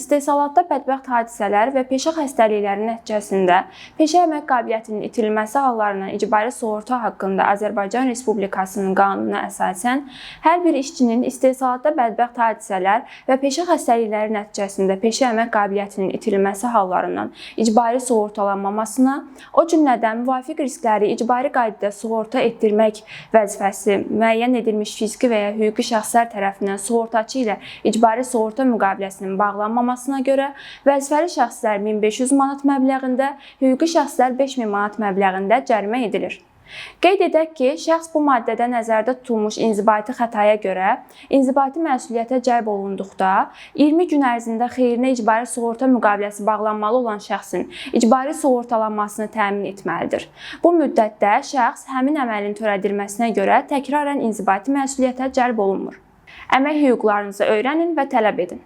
istehsalatda bədbəxt hadisələr və peşə xəstəlikləri nəticəsində peşə əmək qabiliyyətinin itirilməsi hallarından icbari sığorta haqqında Azərbaycan Respublikasının qanununa əsasən hər bir işçinin istehsalatda bədbəxt hadisələr və peşə xəstəlikləri nəticəsində peşə əmək qabiliyyətinin itirilməsi hallarından icbari sığortalanmamasına, o cümlədən müvafiq riskləri icbari qaydada sığorta etdirmək vəzifəsi müəyyən edilmiş fiziki və ya hüquqi şəxslər tərəfindən sığortaçı ilə icbari sığorta müqaviləsinin bağlanmamasına görə vəzifəli şəxslər 1500 manat məbləğində, hüquqi şəxslər 5000 manat məbləğində cərimə edilir. Qeyd edək ki, şəxs bu maddədə nəzərdə tutulmuş inzibati xətaya görə inzibati məsuliyyətə cəlb olunduqda 20 gün ərzində xeyrinə icbari sığorta müqaviləsi bağlanmalı olan şəxsin icbari sığortalanmasını təmin etməlidir. Bu müddətdə şəxs həmin əməlin törədilməsinə görə təkrarən inzibati məsuliyyətə cəlb olunmur. Əmək hüquqlarınızı öyrənin və tələb edin.